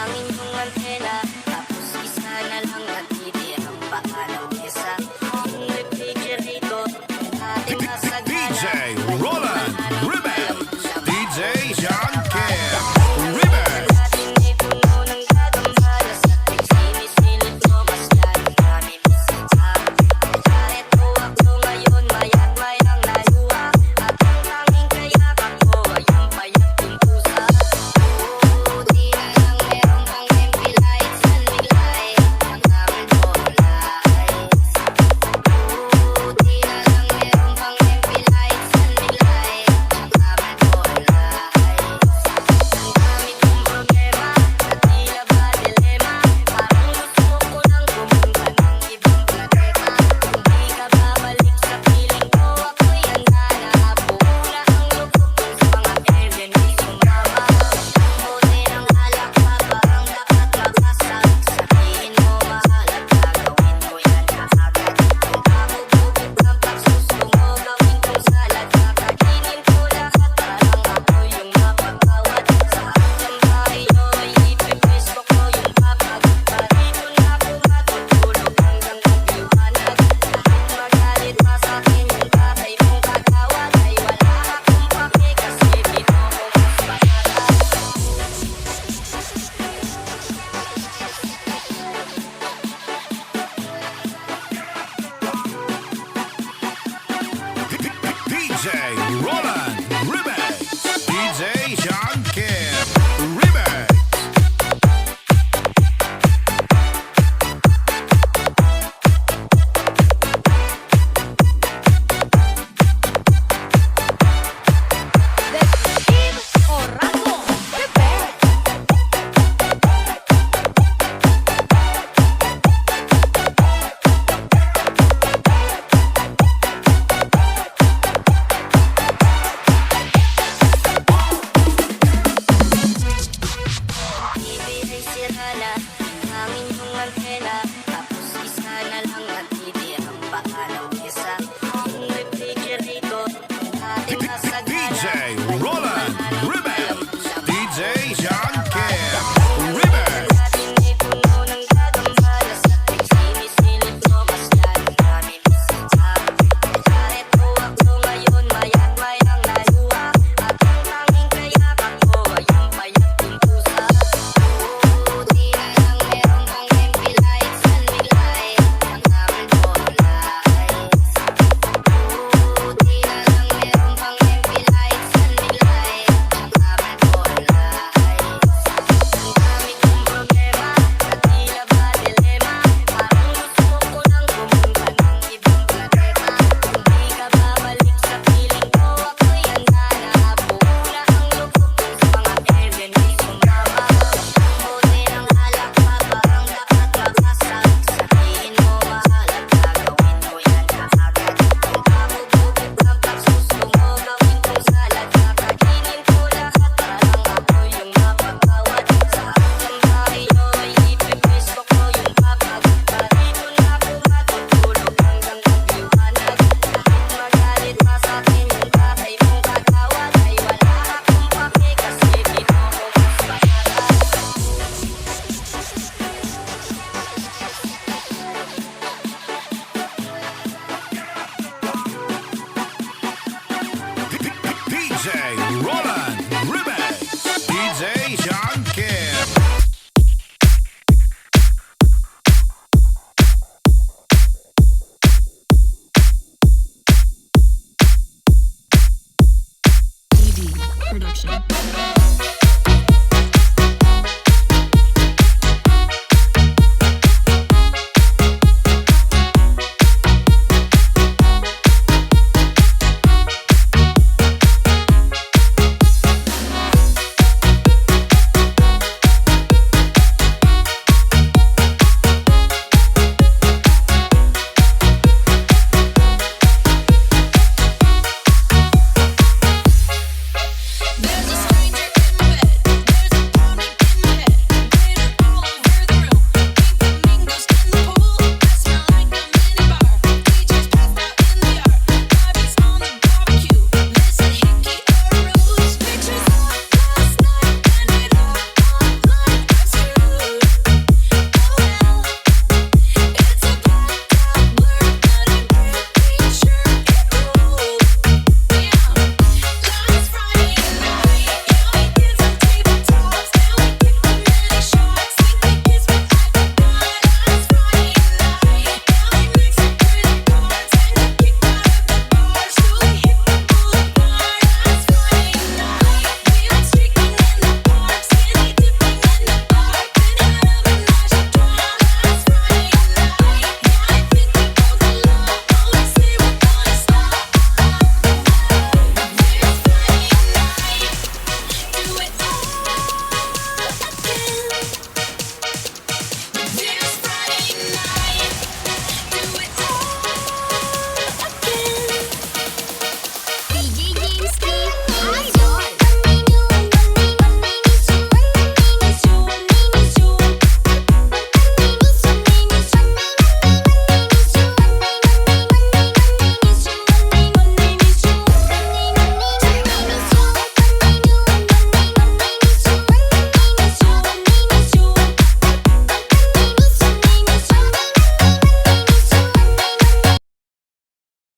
hangin yung antena, tapos isa na lang natitirang paa ng mesa. Yung refrigerator, yung ating masagana, DJ Roland Rebel, DJ John Kim Rebel. may puno ng gagambala sa sinisilip ko, mas lalo namin bisita. Kahit tuwag ko ngayon, maya't mayang naluha, at ang tanging kayakap ko ay ang payat yung pusa. Buti na lang meron kang MP lights, sanliglay, ang amin po lights. Buti na lang meron kang MP lights, sanliglay, ang amin po lights. Ang dami kong problema, na tila ba dilema, parang gusto ko lang pumunta ng ibang planeta. Hindi ka babalik sa piling ko, ako'y handa na. Buo na ang loob ko sa mga alien ay sumama. Buti ng alak pa ba ang dapat mabasag? Sabihin mo mahal at gagawin ko yan kaagad. Kung ako bubog ng pagsusungo, gawin kong salad. Kakainin ko lahat, parang ako yung mapagkawad. Sa aking bahay nyo ay ipipesok ko yung papag. Parito na ako matutulog hanggang magliwanag. Kahit magalit pa sa'kin yung tatay mong kagawad, ay wala akong pake kasi dito ko mas panatag. DJ Roland Rebel, DJ John Kim Rebel. TV ay sira na, hangin yung antena, tapos isa na lang natitirang paa ng mesa. Yung refrigerator, yung ating masagana, DJ Roland Rebel, DJ John Kim ang Rebel. ating may puno ng gagambala sa sinisilip ko, mas lalo namin bisita. Kahit tuwag ko ngayon, maya't mayang naluha, at ang tanging kayakap ko ay ang payat yung pusa. Buti na lang meron kang MP lights, sanliglay, ang amin po lights. Buti na lang meron kang MP lights, sanliglay, ang amin po lights. Ang dami kong problema, na tila ba dilema, parang gusto ko lang pumunta ng ibang planeta. Hindi ka babalik sa piling ko, ako'y handa na. Buo na ang loob ko sa mga alien ay sumama. Buti ng alak pa ba ang dapat mabasag? Sabihin mo mahal at gagawin ko yan kaagad. Kung ako bubog ng pagsusungo, gawin kong salad. Kakainin ko lahat, parang ako yung mapagkawad. Sa aking bahay nyo ay ipipesok ko yung papag. Parito na ako matutulog hanggang magliwanag. Kahit magalit pa sa'kin yung tatay mong kagawad, ay wala akong pake kasi dito ko mas panatag. DJ Roland Rebel, DJ John Kim. ED Production.